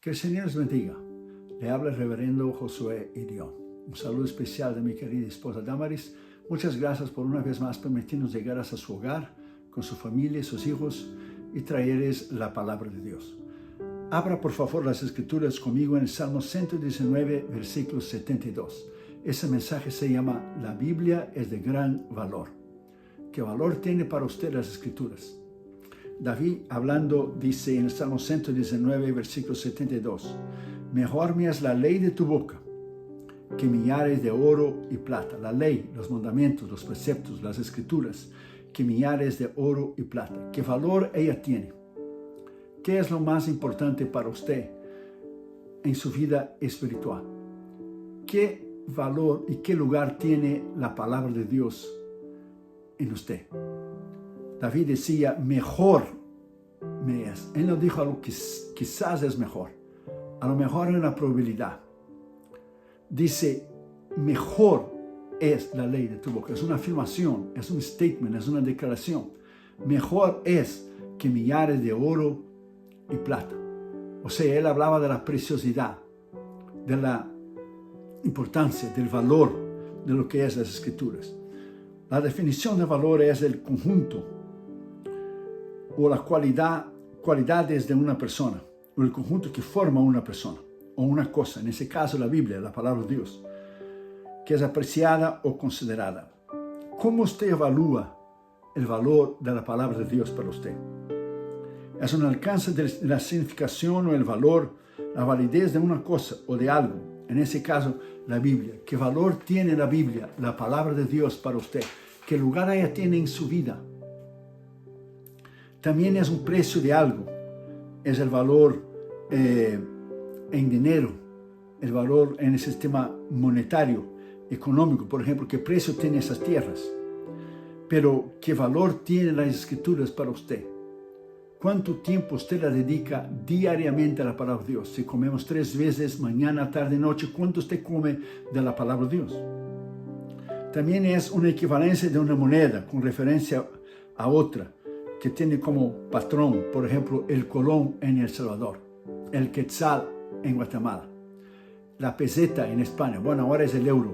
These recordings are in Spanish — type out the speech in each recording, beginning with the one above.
Que el Señor les bendiga. Le habla el reverendo Josué Irión. Un saludo especial de mi querida esposa Damaris. Muchas gracias por una vez más permitirnos llegar hasta su hogar, con su familia y sus hijos, y traerles la palabra de Dios. Abra por favor las escrituras conmigo en el Salmo 119, versículo 72. Ese mensaje se llama La Biblia es de gran valor. ¿Qué valor tiene para usted las escrituras? David hablando dice en el Salmo 119, versículo 72, mejor me es la ley de tu boca que millares de oro y plata. La ley, los mandamientos, los preceptos, las escrituras, que millares de oro y plata. ¿Qué valor ella tiene? ¿Qué es lo más importante para usted en su vida espiritual? ¿Qué valor y qué lugar tiene la palabra de Dios en usted? David decía, mejor me es. Él no dijo algo que quizás es mejor. A lo mejor hay una probabilidad. Dice, mejor es la ley de tu boca. Es una afirmación, es un statement, es una declaración. Mejor es que millares de oro y plata. O sea, él hablaba de la preciosidad, de la importancia, del valor de lo que es las escrituras. La definición de valor es el conjunto o las cualidades de una persona, o el conjunto que forma una persona, o una cosa, en ese caso la Biblia, la palabra de Dios, que es apreciada o considerada. ¿Cómo usted evalúa el valor de la palabra de Dios para usted? Es un alcance de la significación o el valor, la validez de una cosa o de algo, en ese caso la Biblia. ¿Qué valor tiene la Biblia, la palabra de Dios para usted? ¿Qué lugar ella tiene en su vida? También es un precio de algo, es el valor en dinero, el valor en el sistema monetario, económico, por ejemplo, qué precio tiene esas tierras. Pero qué valor tienen las escrituras para usted. ¿Cuánto tiempo usted la dedica diariamente a la palabra de Dios? Si comemos 3 veces, mañana, tarde, noche, ¿cuánto usted come de la palabra de Dios? También es una equivalencia de una moneda con referencia a otra, que tiene como patrón, por ejemplo, el colón en El Salvador, el quetzal en Guatemala, la peseta en España, bueno, ahora es el euro,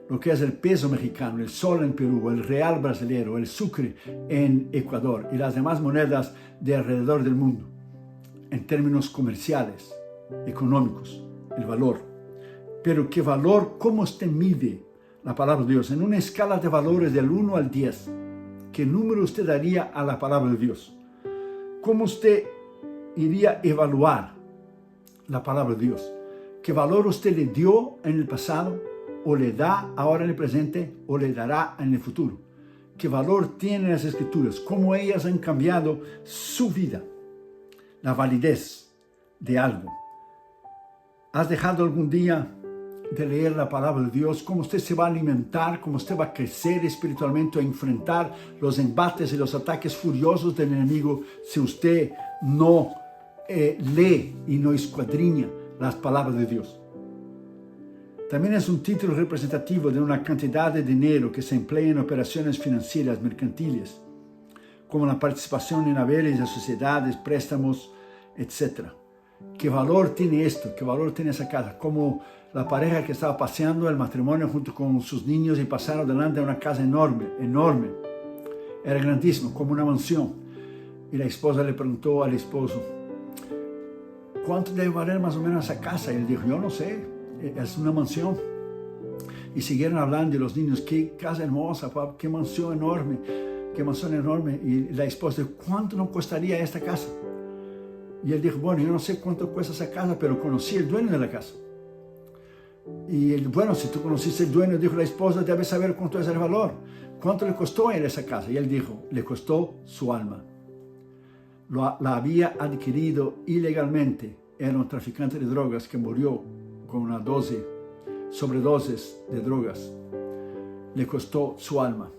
lo que es el peso mexicano, el sol en Perú, el real brasileño, el sucre en Ecuador y las demás monedas de alrededor del mundo, en términos comerciales, económicos, el valor. Pero ¿qué valor? ¿Cómo usted mide la palabra de Dios? En una escala de valores del 1 al 10, ¿qué número usted daría a la palabra de Dios? ¿Cómo usted iría a evaluar la palabra de Dios? ¿Qué valor usted le dio en el pasado, o le da ahora en el presente, o le dará en el futuro? ¿Qué valor tienen las escrituras? ¿Cómo ellas han cambiado su vida? La validez de algo. ¿Has dejado algún día de leer la palabra de Dios? ¿Cómo usted se va a alimentar? ¿Cómo usted va a crecer espiritualmente, a enfrentar los embates y los ataques furiosos del enemigo si usted no lee y no escuadrina las palabras de Dios? También es un título representativo de una cantidad de dinero que se emplea en operaciones financieras mercantiles, como la participación en haberes de sociedades, préstamos, etc. ¿Qué valor tiene esto? ¿Qué valor tiene esa casa? Como la pareja que estaba paseando el matrimonio junto con sus niños y pasaron delante de una casa enorme, enorme. Era grandísimo, como una mansión. Y la esposa le preguntó al esposo, ¿cuánto debe valer más o menos esa casa? Y él dijo, yo no sé, es una mansión. Y siguieron hablando y los niños, qué casa hermosa, papá, qué mansión enorme, qué mansión enorme. Y la esposa dijo, ¿cuánto nos costaría esta casa? Y él dijo, bueno, yo no sé cuánto cuesta esa casa, pero conocí el dueño de la casa. Y él, bueno, si tú conociste el dueño, dijo la esposa, debes saber cuánto es el valor. ¿Cuánto le costó a él esa casa? Y él dijo, le costó su alma. La había adquirido ilegalmente. Era un traficante de drogas que murió con una sobredosis de drogas. Le costó su alma.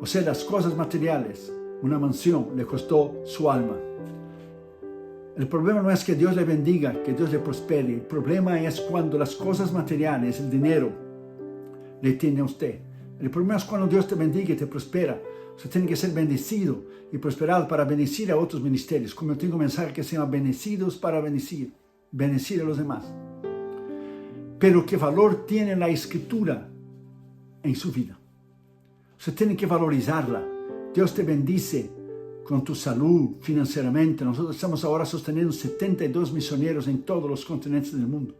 O sea, las cosas materiales, una mansión, le costó su alma. El problema no es que Dios le bendiga, que Dios le prospere. El problema es cuando las cosas materiales, el dinero, le tiene a usted. El problema es cuando Dios te bendiga y te prospera. Usted tiene que ser bendecido y prosperado para bendecir a otros ministerios. Como yo tengo un mensaje que se llama Bendecidos para Bendecir. bendecir a los demás. Pero ¿qué valor tiene la escritura en su vida? Usted tiene que valorizarla. Dios te bendice con tu salud financieramente. Nosotros estamos ahora sosteniendo 72 misioneros en todos los continentes del mundo.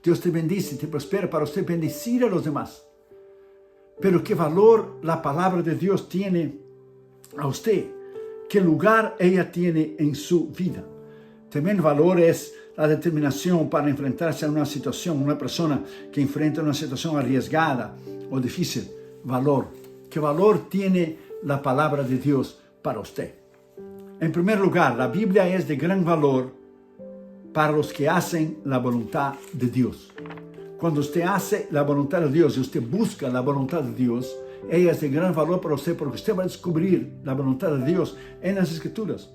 Dios te bendice, te prospera para usted bendecir a los demás. Pero ¿qué valor la palabra de Dios tiene a usted? ¿Qué lugar ella tiene en su vida? También valor es la determinación para enfrentarse a una situación, una persona que enfrenta una situación arriesgada o difícil. Valor. ¿Qué valor tiene la palabra de Dios para usted? En primer lugar, la Biblia es de gran valor para los que hacen la voluntad de Dios. Cuando usted hace la voluntad de Dios y usted busca la voluntad de Dios, ella es de gran valor para usted porque usted va a descubrir la voluntad de Dios en las Escrituras.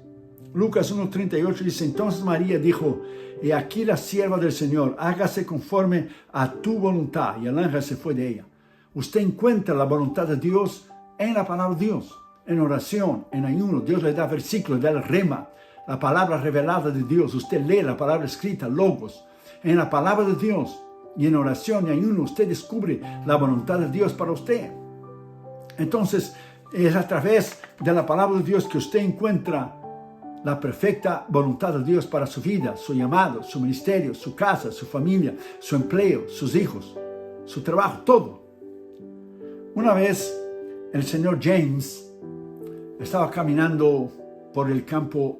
Lucas 1:38 dice, entonces María dijo, he aquí la sierva del Señor, hágase conforme a tu voluntad. Y el ángel se fue de ella. Usted encuentra la voluntad de Dios en la palabra de Dios, en oración, en ayuno. Dios le da versículos, le da el rema, la palabra revelada de Dios. Usted lee la palabra escrita, logos. En la palabra de Dios y en oración y ayuno, usted descubre la voluntad de Dios para usted. Entonces, es a través de la palabra de Dios que usted encuentra la perfecta voluntad de Dios para su vida, su llamado, su ministerio, su casa, su familia, su empleo, sus hijos, su trabajo, todo. Una vez el señor James estaba caminando por el campo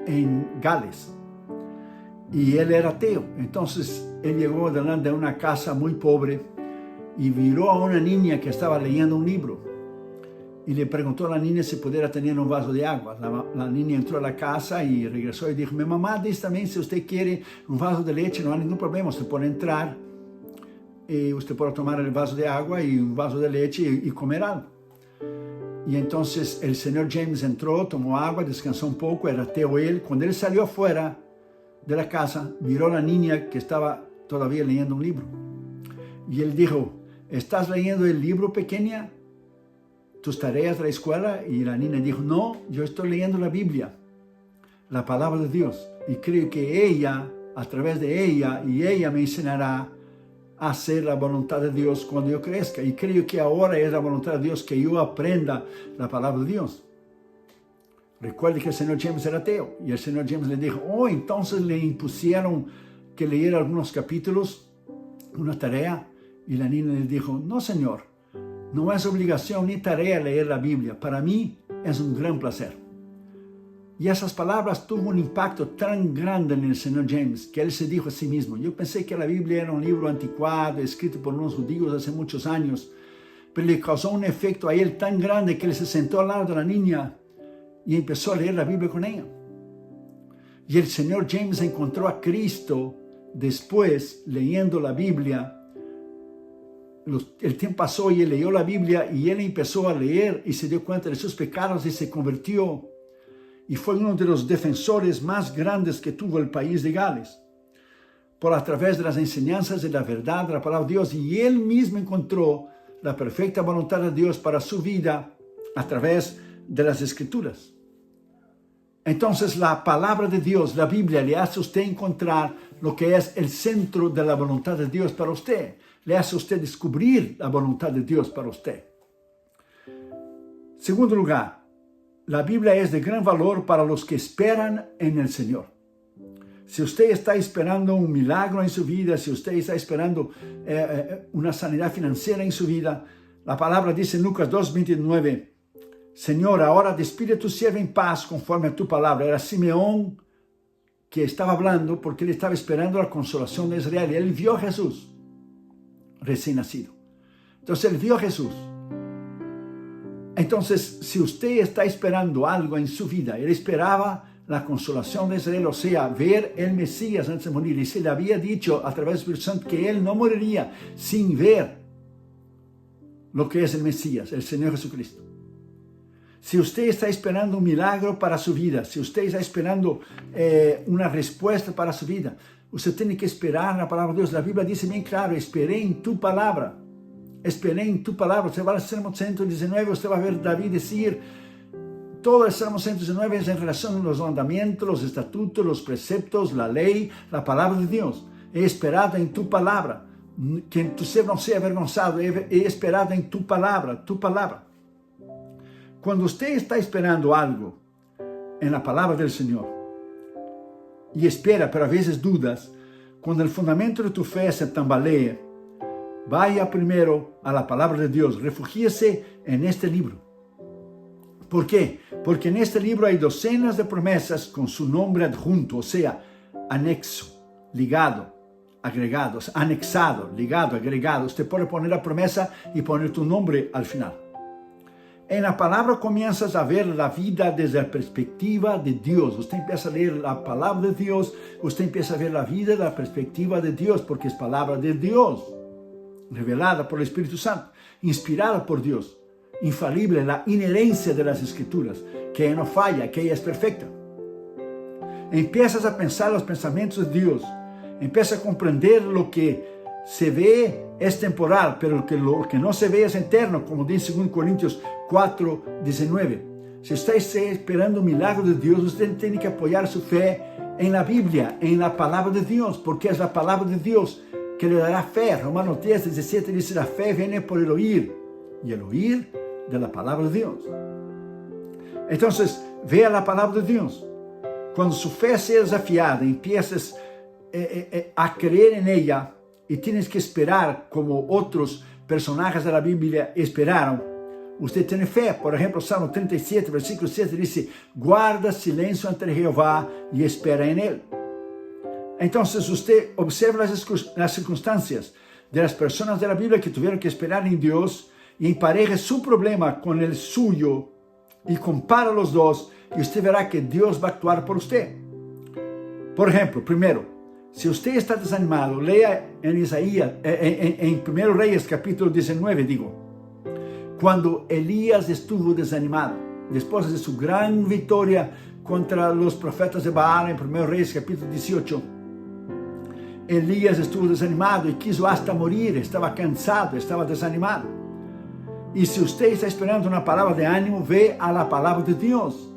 en Gales y él era ateo. Entonces él llegó delante de una casa muy pobre y miró a una niña que estaba leyendo un libro. Y le preguntó a la niña si pudiera tener un vaso de agua. La niña entró a la casa y regresó y dijo, mi mamá dice también, si usted quiere un vaso de leche, no hay ningún problema. Usted puede entrar y usted puede tomar el vaso de agua y un vaso de leche y comer algo. Y entonces el señor James entró, tomó agua, descansó un poco, era ateo él. Cuando él salió afuera de la casa, miró a la niña que estaba todavía leyendo un libro. Y él dijo, ¿estás leyendo el libro, pequeña? ¿Tus tareas de la escuela? Y la niña dijo, no, yo estoy leyendo la Biblia, la palabra de Dios. Y creo que ella, a través de ella, y ella me enseñará a hacer la voluntad de Dios cuando yo crezca. Y creo que ahora es la voluntad de Dios que yo aprenda la palabra de Dios. Recuerde que el señor James era ateo. Y el señor James le dijo, oh, entonces le impusieron que leyera algunos capítulos, una tarea. Y la niña le dijo, no, señor. No es obligación ni tarea leer la Biblia. Para mí es un gran placer. Y esas palabras tuvo un impacto tan grande en el señor James que él se dijo a sí mismo, yo pensé que la Biblia era un libro anticuado, escrito por unos judíos hace muchos años, pero le causó un efecto a él tan grande que él se sentó al lado de la niña y empezó a leer la Biblia con ella. Y el señor James encontró a Cristo después leyendo la Biblia. El tiempo pasó y él leyó la Biblia y él empezó a leer y se dio cuenta de sus pecados y se convirtió. Y fue uno de los defensores más grandes que tuvo el país de Gales. Por a través de las enseñanzas de la verdad de la palabra de Dios. Y él mismo encontró la perfecta voluntad de Dios para su vida a través de las Escrituras. Entonces la palabra de Dios, la Biblia, le hace a usted encontrar lo que es el centro de la voluntad de Dios para usted. Le hace a usted descubrir la voluntad de Dios para usted. Segundo lugar, la Biblia es de gran valor para los que esperan en el Señor. Si usted está esperando un milagro en su vida, si usted está esperando una sanidad financiera en su vida, la palabra dice en Lucas 2:29, Señor, ahora despide a tu siervo en paz conforme a tu palabra. Era Simeón que estaba hablando porque él estaba esperando la consolación de Israel y él vio a Jesús recién nacido. Entonces él vio a Jesús. Entonces, si usted está esperando algo en su vida, él esperaba la consolación de Israel, o sea, ver el Mesías antes de morir, y se le había dicho a través del Espíritu Santo que él no moriría sin ver lo que es el Mesías, el Señor Jesucristo. Si usted está esperando un milagro para su vida, si usted está esperando una respuesta para su vida, usted tiene que esperar la palabra de Dios. La Biblia dice bien claro, esperé en tu palabra. Esperé en tu palabra. Usted va al Salmo 119, usted va a ver David decir, todo el Salmo 119 es en relación a los mandamientos, los estatutos, los preceptos, la ley, la palabra de Dios. He esperado en tu palabra, que tu ser no sea avergonzado, he esperado en tu palabra, tu palabra. Cuando usted está esperando algo en la palabra del Señor, y espera, pero a veces dudas, cuando el fundamento de tu fe se tambalea, vaya primero a la palabra de Dios, refugíese en este libro. ¿Por qué? Porque en este libro hay docenas de promesas con su nombre adjunto, o sea, anexo, ligado, agregado, anexado, ligado, agregado. Usted puede poner la promesa y poner tu nombre al final. En la palabra comienzas a ver la vida desde la perspectiva de Dios. Usted empieza a leer la palabra de Dios, usted empieza a ver la vida desde la perspectiva de Dios, porque es palabra de Dios, revelada por el Espíritu Santo, inspirada por Dios, infalible, la inherencia de las Escrituras, que ella no falla, que ella es perfecta. Empiezas a pensar los pensamientos de Dios, empiezas a comprender lo que se ve es temporal, pero lo que no se ve es eterno, como dice 2 Corintios 4:19. Si usted está esperando un milagro de Dios, usted tiene que apoyar su fe en la Biblia, en la palabra de Dios, porque es la palabra de Dios que le dará fe. Romanos 10:17 dice, la fe viene por el oír, y el oír de la palabra de Dios. Entonces, vea la palabra de Dios. Cuando su fe sea desafiada, empiezas a creer en ella, y tienes que esperar como otros personajes de la Biblia esperaron. Usted tiene fe. Por ejemplo, Salmo 37, versículo 7 dice, guarda silencio ante Jehová y espera en él. Entonces usted observa las circunstancias de las personas de la Biblia que tuvieron que esperar en Dios y empareja su problema con el suyo y compara los dos y usted verá que Dios va a actuar por usted. Por ejemplo, primero, si usted está desanimado, lea en Isaías, en 1 Reyes capítulo 19, digo, cuando Elías estuvo desanimado, después de su gran victoria contra los profetas de Baal, en 1 Reyes capítulo 18, Elías estuvo desanimado y quiso hasta morir, estaba cansado, estaba desanimado. Y si usted está esperando una palabra de ánimo, ve a la palabra de Dios.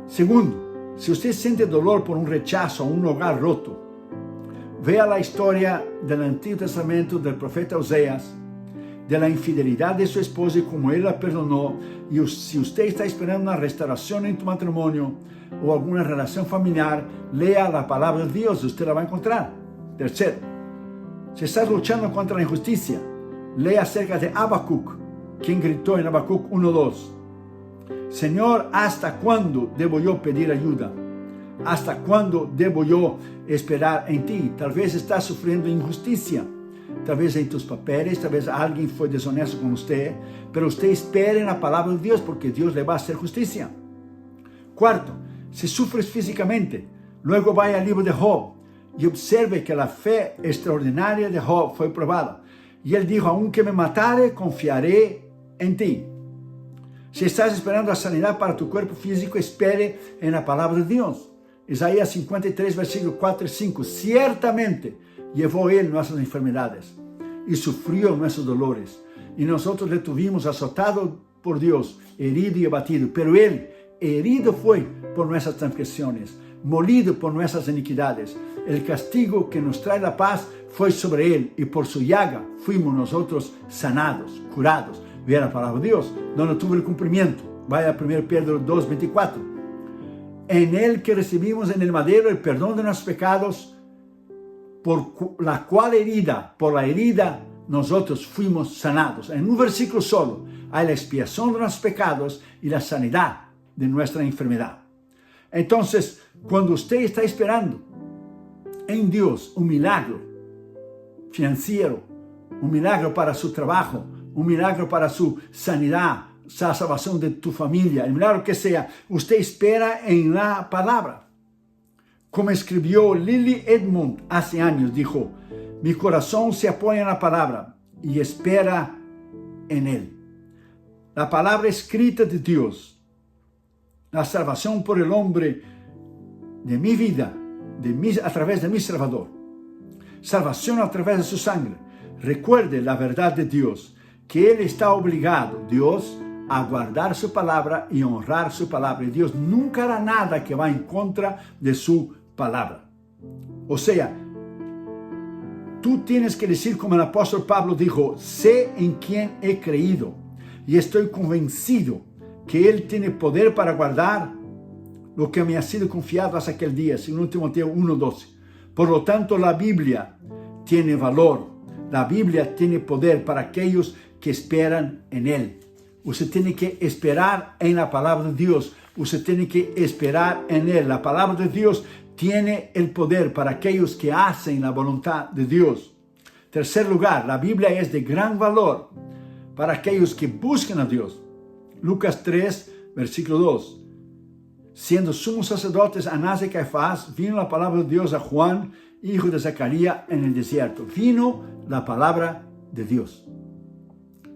Segundo, si usted siente dolor por un rechazo a un hogar roto, vea la historia del Antiguo Testamento del profeta Oseas, de la infidelidad de su esposa y cómo él la perdonó. Y si usted está esperando una restauración en tu matrimonio o alguna relación familiar, lea la palabra de Dios, usted la va a encontrar. Tercero, si estás luchando contra la injusticia, lea acerca de Habacuc, quien gritó en Habacuc 1:2. Señor, ¿hasta cuándo debo yo pedir ayuda? ¿Hasta cuándo debo yo esperar en ti? Tal vez estás sufriendo injusticia, tal vez en tus papeles, tal vez alguien fue deshonesto con usted, pero usted espera en la palabra de Dios porque Dios le va a hacer justicia. Cuarto, si sufres físicamente, luego vaya al libro de Job y observe que la fe extraordinaria de Job fue probada. Y él dijo, aunque me matare, confiaré en ti. Si estás esperando la sanidad para tu cuerpo físico, espere en la palabra de Dios. Isaías 53, versículos 4 y 5. Ciertamente llevó él nuestras enfermedades y sufrió nuestros dolores. Y nosotros le tuvimos azotado por Dios, herido y abatido. Pero él, herido fue por nuestras transgresiones, molido por nuestras iniquidades. El castigo que nos trae la paz fue sobre él, y por su llaga fuimos nosotros sanados, curados. Vea la palabra de Dios, donde tuvo el cumplimiento. Vaya a 1 Pedro 2:24. En él que recibimos en el madero el perdón de nuestros pecados, por la herida, nosotros fuimos sanados. En un versículo solo hay la expiación de nuestros pecados y la sanidad de nuestra enfermedad. Entonces, cuando usted está esperando en Dios un milagro financiero, un milagro para su trabajo, un milagro para su sanidad, la salvación de tu familia, el milagro que sea, usted espera en la palabra. Como escribió Lily Edmond hace años, dijo, mi corazón se apoya en la palabra y espera en él. La palabra escrita de Dios, la salvación por el hombre de mi vida, a través de mi Salvador, salvación a través de su sangre. Recuerde la verdad de Dios, que Él está obligado, Dios, a guardar su palabra y honrar su palabra. Y Dios nunca hará nada que va en contra de su palabra. O sea, tú tienes que decir como el apóstol Pablo dijo, sé en quién he creído y estoy convencido que Él tiene poder para guardar lo que me ha sido confiado hasta aquel día, según Timoteo 1:12. Por lo tanto, la Biblia tiene valor. La Biblia tiene poder para aquellos que esperan en Él. Usted tiene que esperar en la palabra de Dios. Usted tiene que esperar en Él. La palabra de Dios tiene el poder para aquellos que hacen la voluntad de Dios. Tercer lugar, la Biblia es de gran valor para aquellos que buscan a Dios. Lucas 3, versículo 2. Siendo sumos sacerdotes Anás y Caifás, vino la palabra de Dios a Juan, hijo de Zacarías, en el desierto. Vino la palabra de Dios.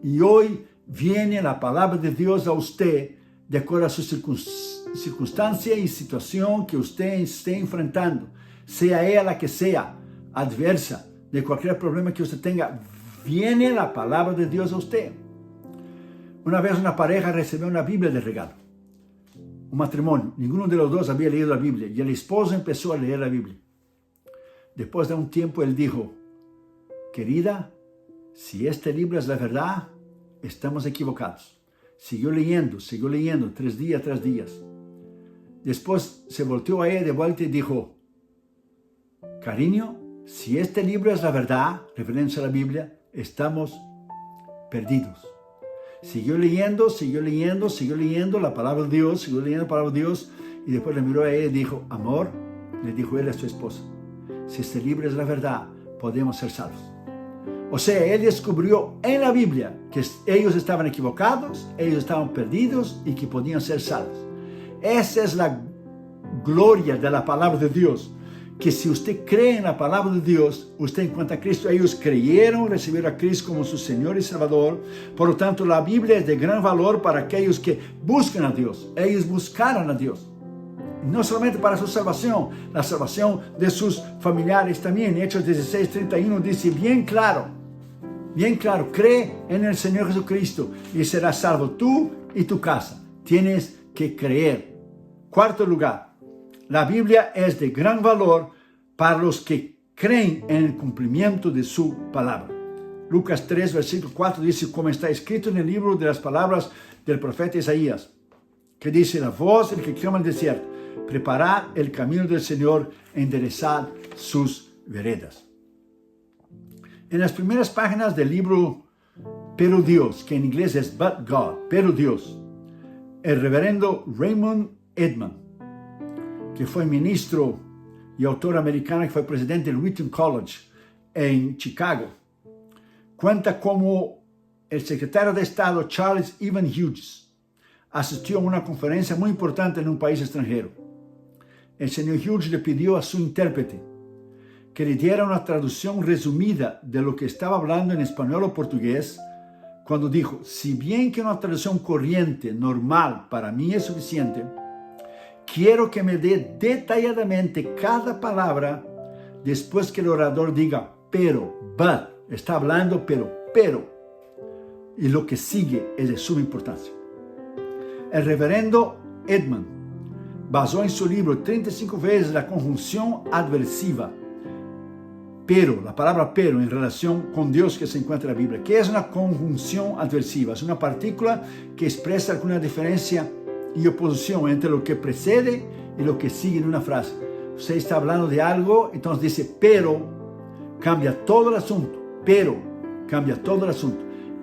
Y hoy viene la palabra de Dios a usted de acuerdo a su circunstancia y situación que usted esté enfrentando. Sea ella la que sea, adversa, de cualquier problema que usted tenga, viene la palabra de Dios a usted. Una vez una pareja recibió una Biblia de regalo. Un matrimonio, ninguno de los dos había leído la Biblia y el esposo empezó a leer la Biblia. Después de un tiempo él dijo, querida, si este libro es la verdad, estamos equivocados. Siguió leyendo, 3 días tras días. Después se volteó a ella de vuelta y dijo, cariño, si este libro es la verdad, referencia a la Biblia, estamos perdidos. Siguió leyendo la palabra de Dios, y después le miró a ella y dijo, amor, le dijo él a su esposa, si este libro es la verdad, podemos ser salvos. O sea, él descubrió en la Biblia que ellos estaban equivocados, ellos estaban perdidos y que podían ser salvos. Esa es la gloria de la palabra de Dios, que si usted cree en la palabra de Dios, usted encuentra a Cristo. Ellos creyeron, recibieron a Cristo como su Señor y Salvador. Por lo tanto, la Biblia es de gran valor para aquellos que buscan a Dios. Ellos buscaron a Dios. Y no solamente para su salvación, la salvación de sus familiares también. Hechos 16:31 dice bien claro, cree en el Señor Jesucristo y serás salvo tú y tu casa. Tienes que creer. Cuarto lugar, la Biblia es de gran valor para los que creen en el cumplimiento de su palabra. Lucas 3, versículo 4 dice, como está escrito en el libro de las palabras del profeta Isaías, que dice, la voz del que clama en el desierto, preparad el camino del Señor, enderezad sus veredas. En las primeras páginas del libro Pero Dios, que en inglés es But God, Pero Dios, el reverendo Raymond Edman, que fue ministro y autor americano, que fue presidente del Wheaton College en Chicago, cuenta cómo el secretario de Estado Charles Evan Hughes asistió a una conferencia muy importante en un país extranjero. El señor Hughes le pidió a su intérprete que le diera una traducción resumida de lo que estaba hablando en español o portugués, cuando dijo, si bien que una traducción corriente, normal, para mí es suficiente, quiero que me dé detalladamente cada palabra después que el orador diga, pero, but, está hablando, pero, y lo que sigue es de suma importancia. El reverendo Edman basó en su libro 35 veces la conjunción adversiva, pero, la palabra pero en relación con Dios que se encuentra en la Biblia. ¿Qué es una conjunción adversiva? Es una partícula que expresa alguna diferencia y oposición entre lo que precede y lo que sigue en una frase. Usted está hablando de algo, entonces dice, pero cambia todo el asunto,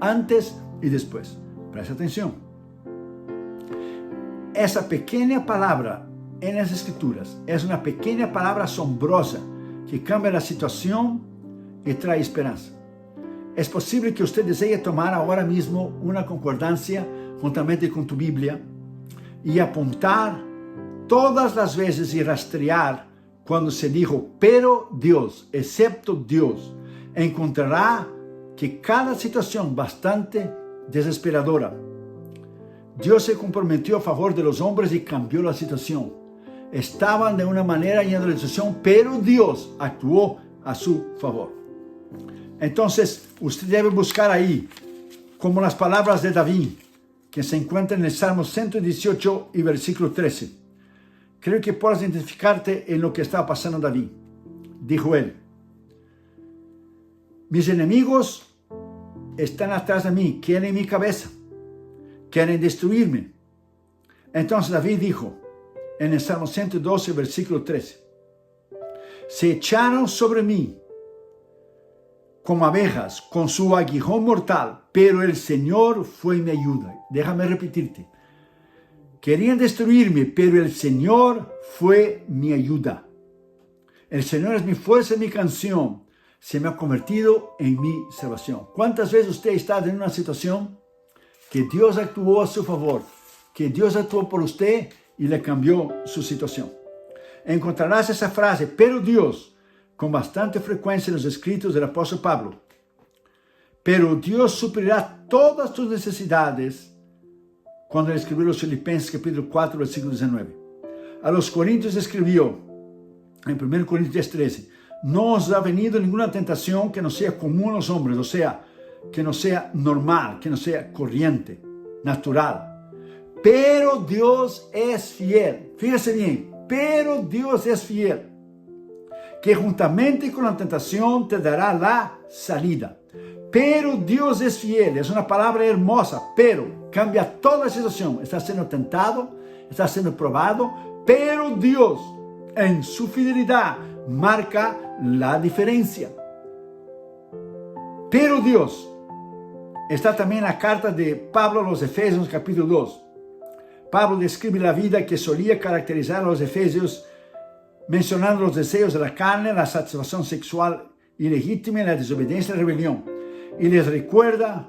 antes y después. Presta atención. Esa pequeña palabra en las Escrituras es una pequeña palabra asombrosa que cambia la situación y trae esperanza. Es posible que usted desee tomar ahora mismo una concordancia juntamente con tu Biblia y apuntar todas las veces y rastrear cuando se dijo, pero Dios, excepto Dios, encontrará que cada situación bastante desesperadora, Dios se comprometió a favor de los hombres y cambió la situación. Estaban de una manera yendo la situación, pero Dios actuó a su favor. Entonces, usted debe buscar ahí, como las palabras de David, que se encuentra en el Salmo 118 y versículo 13. Creo que puedas identificarte en lo que estaba pasando David. Dijo él: mis enemigos están atrás de mí, quieren mi cabeza, quieren destruirme. Entonces David dijo en el Salmo 112, versículo 13: se echaron sobre mí como abejas con su aguijón mortal, pero el Señor fue mi ayuda. Déjame repetirte. Querían destruirme, pero el Señor fue mi ayuda. El Señor es mi fuerza y mi canción. Se me ha convertido en mi salvación. ¿Cuántas veces usted está en una situación que Dios actuó a su favor, que Dios actuó por usted y le cambió su situación? Encontrarás esa frase, pero Dios, con bastante frecuencia en los escritos del apóstol Pablo. Pero Dios suplirá todas tus necesidades, cuando él escribió los Filipenses capítulo 4, versículo 19. A los Corintios escribió, en 1 Corintios 13, no os ha venido ninguna tentación que no sea común a los hombres, o sea, que no sea normal, que no sea corriente, natural. Pero Dios es fiel. Fíjese bien, pero Dios es fiel, que juntamente con la tentación te dará la salida. Pero Dios es fiel, es una palabra hermosa, pero cambia toda la situación. Estás siendo tentado, estás siendo probado, pero Dios en su fidelidad marca la diferencia. Pero Dios, está también la carta de Pablo a los Efesios capítulo 2. Pablo describe la vida que solía caracterizar a los efesios, mencionando los deseos de la carne, la satisfacción sexual ilegítima y la desobediencia y la rebelión. Y les recuerda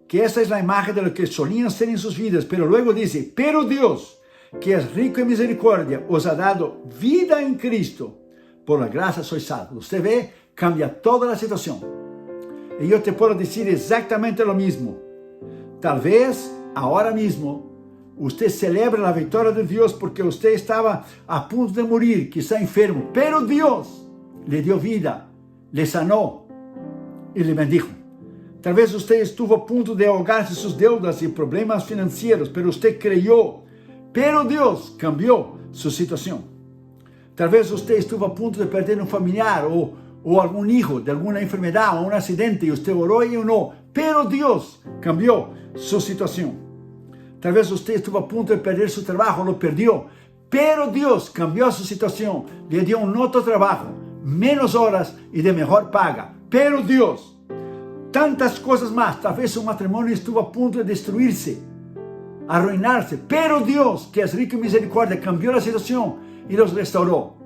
que esa es la imagen de lo que solían ser en sus vidas. Pero luego dice, pero Dios, que es rico en misericordia, os ha dado vida en Cristo. Por la gracia sois salvos. Usted ve, cambia toda la situación. Y yo te puedo decir exactamente lo mismo. Tal vez ahora mismo usted celebra la victoria de Dios porque usted estaba a punto de morir, quizá enfermo, pero Dios le dio vida, le sanó y le bendijo. Tal vez usted estuvo a punto de ahogarse sus deudas y problemas financieros, pero usted creyó, pero Dios cambió su situación. Tal vez usted estuvo a punto de perder un familiar o algún hijo de alguna enfermedad o un accidente y usted oró y no, pero Dios cambió su situación. Tal vez usted estuvo a punto de perder su trabajo, lo perdió, pero Dios cambió su situación, le dio un otro trabajo, menos horas y de mejor paga. Pero Dios, tantas cosas más, tal vez su matrimonio estuvo a punto de destruirse, arruinarse, pero Dios, que es rico en misericordia, cambió la situación y los restauró.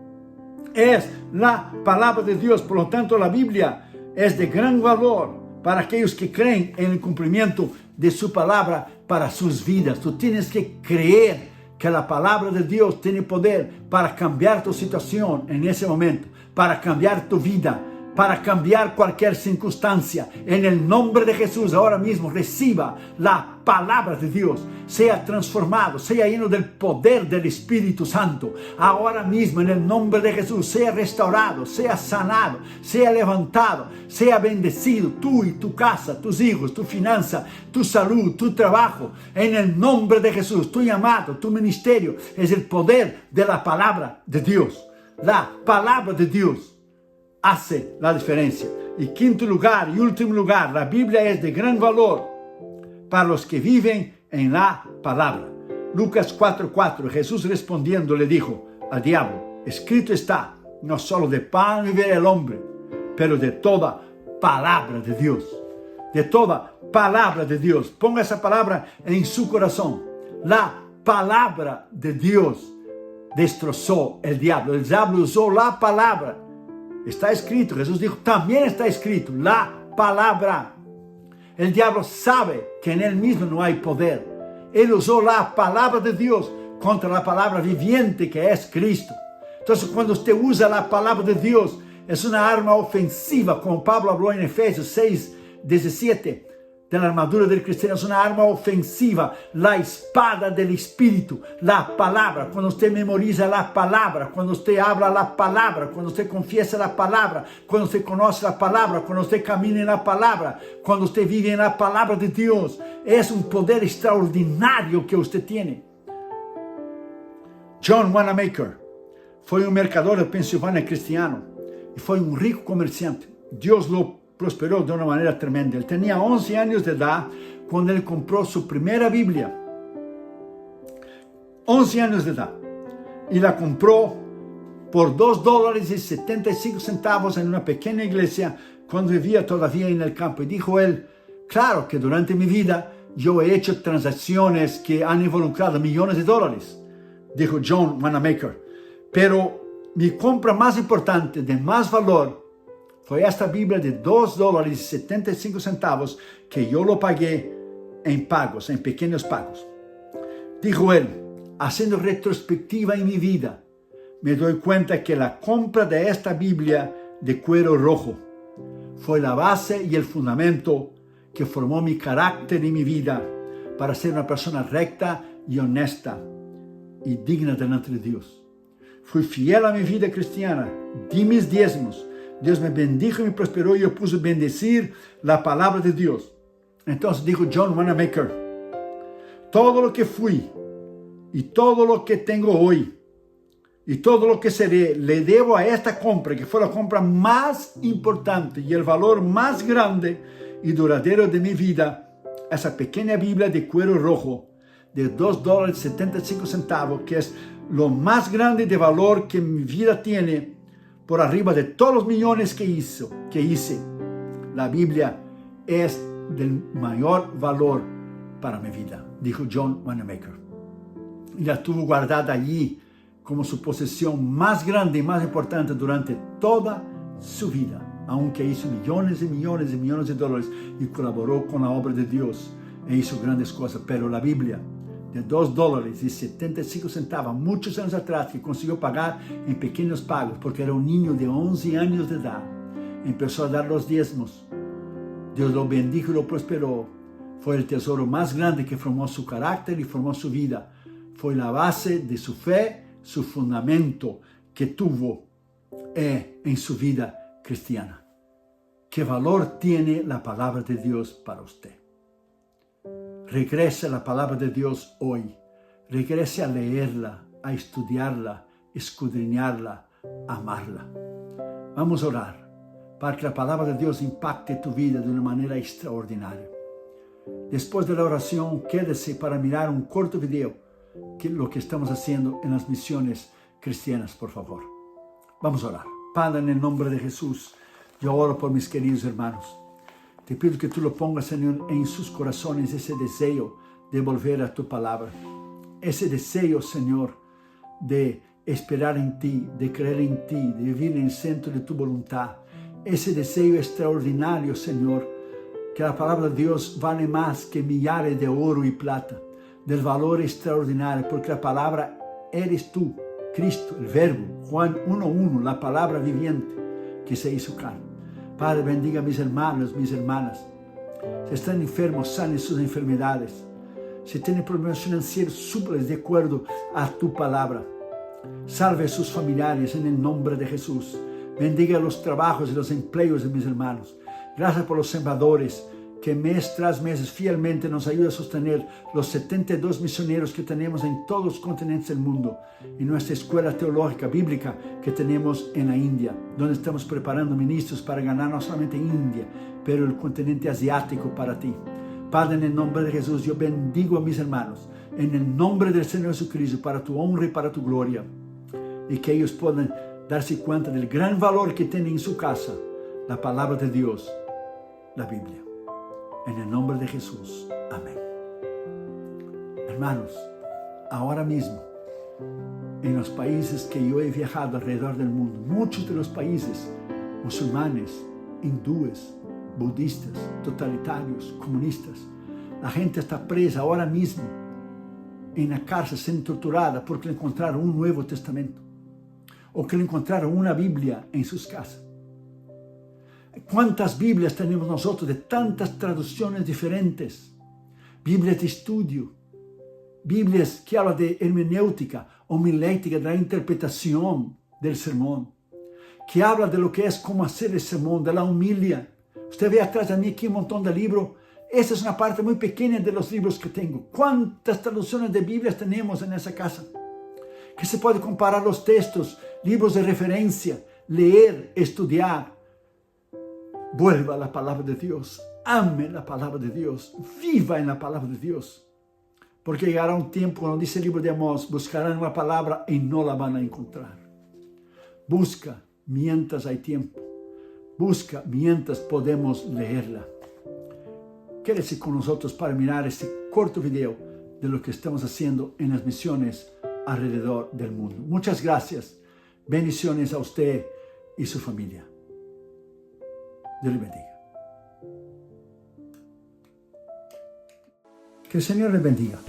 Es la palabra de Dios, por lo tanto la Biblia es de gran valor para aquellos que creen en el cumplimiento de su palabra para sus vidas. Tú tienes que creer que la palabra de Dios tiene poder para cambiar tu situación en ese momento, para cambiar tu vida, para cambiar cualquier circunstancia. En el nombre de Jesús, ahora mismo reciba la palabra de Dios, sea transformado, sea lleno del poder del Espíritu Santo. Ahora mismo, en el nombre de Jesús, sea restaurado, sea sanado, sea levantado, sea bendecido, tú y tu casa, tus hijos, tu finanza, tu salud, tu trabajo. En el nombre de Jesús, tu llamado, tu ministerio, es el poder de la palabra de Dios. La palabra de Dios hace la diferencia. Y quinto lugar y último lugar, la Biblia es de gran valor para los que viven en la palabra. Lucas 4:4, Jesús respondiendo le dijo al diablo, escrito está, no solo de pan vivirá el hombre, pero de toda palabra de Dios. De toda palabra de Dios. Ponga esa palabra en su corazón. La palabra de Dios destrozó el diablo. El diablo usó la palabra. Está escrito, Jesús dijo, también está escrito, la palabra. El diablo sabe que en él mismo no hay poder. Él usó la palabra de Dios contra la palabra viviente que es Cristo. Entonces, cuando usted usa la palabra de Dios, es una arma ofensiva, como Pablo habló en Efesios 6:17. de la armadura del cristiano es una arma ofensiva, la espada del Espíritu, la palabra. Cuando usted memoriza la palabra, cuando usted habla la palabra, cuando usted confiesa la palabra, cuando usted conoce la palabra, cuando usted camina en la palabra, cuando usted vive en la palabra de Dios, es un poder extraordinario que usted tiene. John Wanamaker fue un mercador de Pensilvania cristiano y fue un rico comerciante. Dios lo prosperó de una manera tremenda. Él tenía 11 años de edad cuando él compró su primera Biblia. 11 años de edad. Y la compró por $2.75 en una pequeña iglesia cuando vivía todavía en el campo. Y dijo él, claro que durante mi vida yo he hecho transacciones que han involucrado millones de dólares. Dijo John Wanamaker. Pero mi compra más importante, de más valor, fue esta Biblia de $2.75 que yo lo pagué en pagos, en pequeños pagos. Dijo él, haciendo retrospectiva en mi vida, me doy cuenta que la compra de esta Biblia de cuero rojo fue la base y el fundamento que formó mi carácter y mi vida para ser una persona recta y honesta y digna delante de Dios. Fui fiel a mi vida cristiana, di mis diezmos, Dios me bendijo y me prosperó y yo puse bendecir la palabra de Dios. Entonces dijo John Wanamaker, todo lo que fui y todo lo que tengo hoy y todo lo que seré, le debo a esta compra, que fue la compra más importante y el valor más grande y duradero de mi vida, esa pequeña Biblia de cuero rojo de $2.75, que es lo más grande de valor que mi vida tiene, por arriba de todos los millones que hice. La Biblia es del mayor valor para mi vida, dijo John Wanamaker. Y la tuvo guardada allí como su posesión más grande y más importante durante toda su vida, aunque hizo millones y millones y millones de dólares y colaboró con la obra de Dios e hizo grandes cosas. Pero la Biblia de $2.75, muchos años atrás, que consiguió pagar en pequeños pagos, porque era un niño de 11 años de edad, empezó a dar los diezmos. Dios lo bendijo y lo prosperó. Fue el tesoro más grande que formó su carácter y formó su vida. Fue la base de su fe, su fundamento que tuvo en su vida cristiana. ¿Qué valor tiene la palabra de Dios para usted? Regrese a la palabra de Dios hoy. Regrese a leerla, a estudiarla, escudriñarla, amarla. Vamos a orar para que la palabra de Dios impacte tu vida de una manera extraordinaria. Después de la oración, quédese para mirar un corto video, que es lo que estamos haciendo en las misiones cristianas, por favor. Vamos a orar. Padre, en el nombre de Jesús, yo oro por mis queridos hermanos. Te pido que tú lo pongas, Señor, en sus corazones ese deseo de volver a tu palabra. Ese deseo, Señor, de esperar en ti, de creer en ti, de vivir en el centro de tu voluntad. Ese deseo extraordinario, Señor, que la palabra de Dios vale más que millares de oro y plata, del valor extraordinario, porque la palabra eres tú, Cristo, el Verbo, Juan 1:1, la palabra viviente que se hizo carne. Padre, bendiga a mis hermanos, mis hermanas. Si están enfermos, sanen sus enfermedades. Si tienen problemas financieros, súpleles de acuerdo a tu palabra. Salve a sus familiares en el nombre de Jesús. Bendiga los trabajos y los empleos de mis hermanos. Gracias por los sembradores que mes tras mes fielmente nos ayuda a sostener los 72 misioneros que tenemos en todos los continentes del mundo, y nuestra escuela teológica bíblica que tenemos en la India, donde estamos preparando ministros para ganar no solamente India, pero el continente asiático para ti. Padre, en el nombre de Jesús, yo bendigo a mis hermanos, en el nombre del Señor Jesucristo, para tu honra y para tu gloria, y que ellos puedan darse cuenta del gran valor que tiene en su casa la palabra de Dios, la Biblia. En el nombre de Jesús. Amén. Hermanos, ahora mismo, en los países que yo he viajado alrededor del mundo, muchos de los países musulmanes, hindúes, budistas, totalitarios, comunistas, la gente está presa ahora mismo en la cárcel, siendo torturada porque le encontraron un Nuevo Testamento o que le encontraron una Biblia en sus casas. ¿Cuántas Biblias tenemos nosotros de tantas traducciones diferentes? Biblias de estudio, Biblias que hablan de hermenéutica, homilética, de la interpretación del sermón, que habla de lo que es cómo hacer el sermón, de la homilia. Usted ve atrás de mí aquí un montón de libros. Esta es una parte muy pequeña de los libros que tengo. ¿Cuántas traducciones de Biblias tenemos en esa casa? Que se puede comparar los textos, libros de referencia, leer, estudiar. Vuelva a la palabra de Dios. Ame la palabra de Dios. Viva en la palabra de Dios. Porque llegará un tiempo, cuando dice el libro de Amós, buscarán la palabra y no la van a encontrar. Busca mientras hay tiempo. Busca mientras podemos leerla. Quédese con nosotros para mirar este corto video de lo que estamos haciendo en las misiones alrededor del mundo. Muchas gracias. Bendiciones a usted y su familia. Dios le bendiga. Que el Señor le bendiga.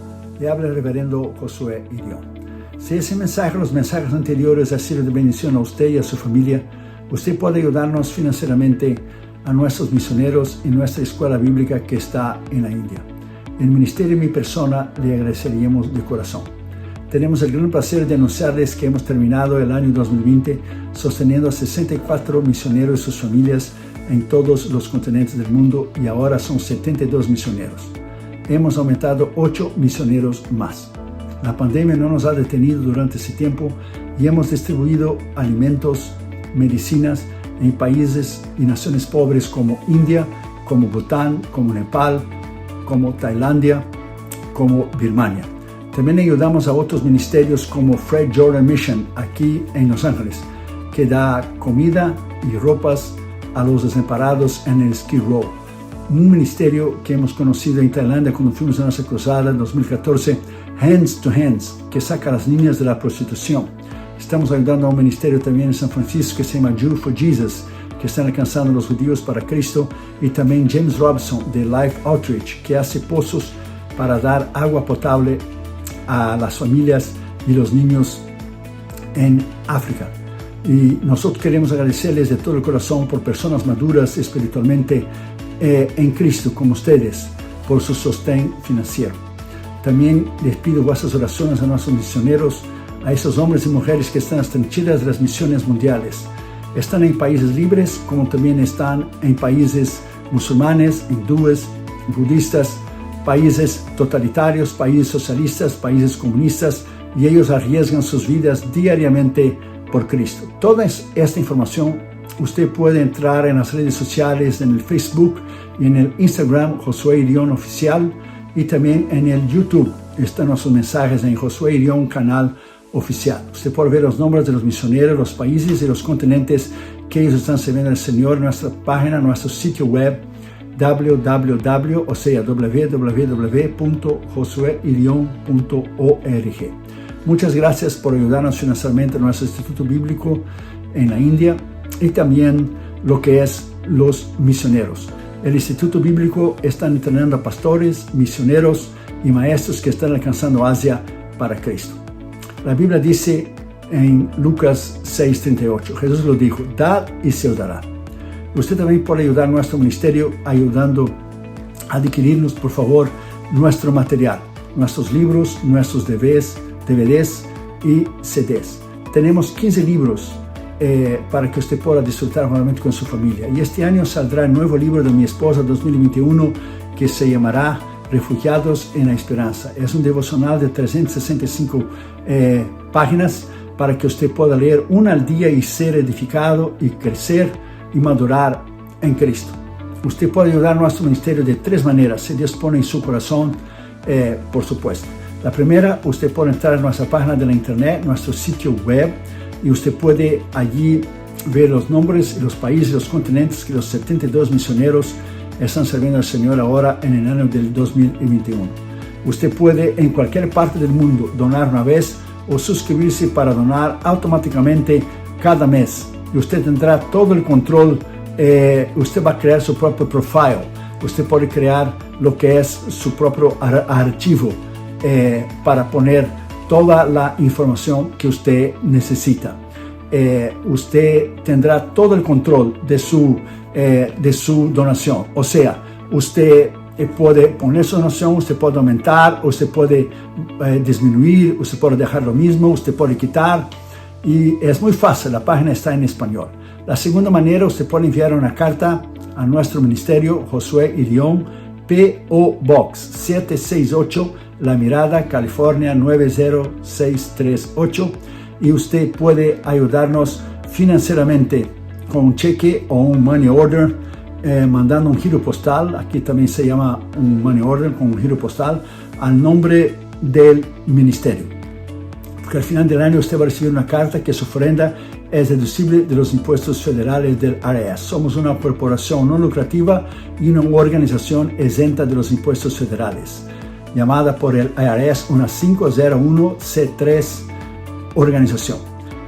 Le habla el reverendo Josué Irión. Si ese mensaje, los mensajes anteriores, ha sido de bendición a usted y a su familia, usted puede ayudarnos financieramente a nuestros misioneros en nuestra escuela bíblica que está en la India. El ministerio y mi persona le agradeceríamos de corazón. Tenemos el gran placer de anunciarles que hemos terminado el año 2020 sosteniendo a 64 misioneros y sus familias en todos los continentes del mundo, y ahora son 72 misioneros. Hemos aumentado 8 misioneros más. La pandemia no nos ha detenido durante ese tiempo y hemos distribuido alimentos, medicinas en países y naciones pobres como India, como Bután, como Nepal, como Tailandia, como Birmania. También ayudamos a otros ministerios como Fred Jordan Mission aquí en Los Ángeles, que da comida y ropas a los desamparados en el Skid Row. Un ministerio que hemos conocido en Tailandia cuando fuimos a nuestra cruzada en 2014, Hands to Hands, que saca a las niñas de la prostitución. Estamos ayudando a un ministerio también en San Francisco que se llama Jew for Jesus, que están alcanzando a los judíos para Cristo, y también James Robinson de Life Outreach, que hace pozos para dar agua potable a las familias y los niños en África. Y nosotros queremos agradecerles de todo el corazón por personas maduras espiritualmente en Cristo como ustedes, por su sostén financiero. También les pido vuestras oraciones a nuestros misioneros, a esos hombres y mujeres que están en las trincheras de las misiones mundiales. Están en países libres, como también están en países musulmanes, hindúes, budistas, países totalitarios, países socialistas, países comunistas, y ellos arriesgan sus vidas diariamente por Cristo. Toda esta información usted puede entrar en las redes sociales, en el Facebook y en el Instagram Josué Irión Oficial, y también en el YouTube están nuestros mensajes en Josué Irión Canal Oficial. Usted puede ver los nombres de los misioneros, los países y los continentes que ellos están sirviendo al Señor en nuestra página, en nuestro sitio web www.josueirion.org. Muchas gracias por ayudarnos financieramente en nuestro Instituto Bíblico en la India y también lo que es los misioneros. El Instituto Bíblico está entrenando a pastores, misioneros y maestros que están alcanzando Asia para Cristo. La Biblia dice en Lucas 6:38, Jesús lo dijo: dad y se os dará. Usted también puede ayudar a nuestro ministerio ayudando a adquirirnos, por favor, nuestro material, nuestros libros, nuestros DVDs y CDs. Tenemos 15 libros para que usted pueda disfrutar nuevamente con su familia. Y este año saldrá el nuevo libro de mi esposa 2021 que se llamará Refugiados en la Esperanza. Es un devocional de 365 páginas para que usted pueda leer una al día y ser edificado y crecer y madurar en Cristo. Usted puede ayudar a nuestro ministerio de 3 maneras, si Dios pone en su corazón, por supuesto. La primera, usted puede entrar a nuestra página de la internet, nuestro sitio web, y usted puede allí ver los nombres, los países, los continentes que los 72 misioneros están sirviendo al Señor ahora en el año del 2021. Usted puede en cualquier parte del mundo donar una vez o suscribirse para donar automáticamente cada mes. Y usted tendrá todo el control. Usted va a crear su propio profile. Usted puede crear lo que es su propio archivo para poner toda la información que usted necesita. Usted tendrá todo el control de su de su donación. O sea, usted puede poner su donación, usted puede aumentar, usted puede disminuir, usted puede dejar lo mismo, usted puede quitar. Y es muy fácil, la página está en español. La segunda manera, usted puede enviar una carta a nuestro ministerio, Josué Irión, P.O. Box 768, La Mirada, California 90638. Y usted puede ayudarnos financieramente con un cheque o un money order, mandando un giro postal. Aquí también se llama un money order con un giro postal al nombre del ministerio. Porque al final del año usted va a recibir una carta que su ofrenda es deducible de los impuestos federales del IRS. Somos una corporación no lucrativa y una organización exenta de los impuestos federales, llamada por el IRS una 501c3 organización.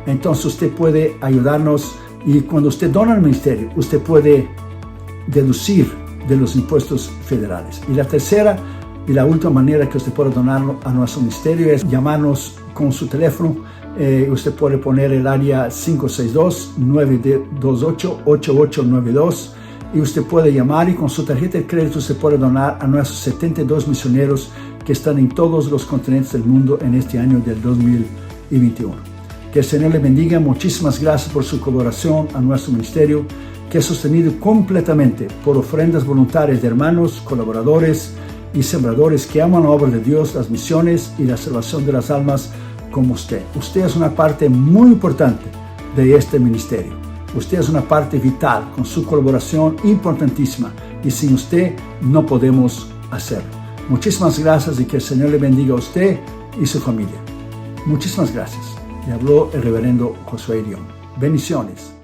Entonces usted puede ayudarnos, y cuando usted dona al ministerio, usted puede deducir de los impuestos federales. Y la tercera y la última manera que usted puede donar a nuestro ministerio es llamarnos con su teléfono. Usted puede poner el área 562-928-8892 y usted puede llamar, y con su tarjeta de crédito usted puede donar a nuestros 72 misioneros que están en todos los continentes del mundo en este año del 2021. Que el Señor le bendiga. Muchísimas gracias por su colaboración a nuestro ministerio, que es sostenido completamente por ofrendas voluntarias de hermanos, colaboradores y sembradores que aman la obra de Dios, las misiones y la salvación de las almas como usted. Usted es una parte muy importante de este ministerio. Usted es una parte vital, con su colaboración importantísima, y sin usted no podemos hacerlo. Muchísimas gracias, y que el Señor le bendiga a usted y su familia. Muchísimas gracias. Le habló el reverendo Josué Irión. Bendiciones.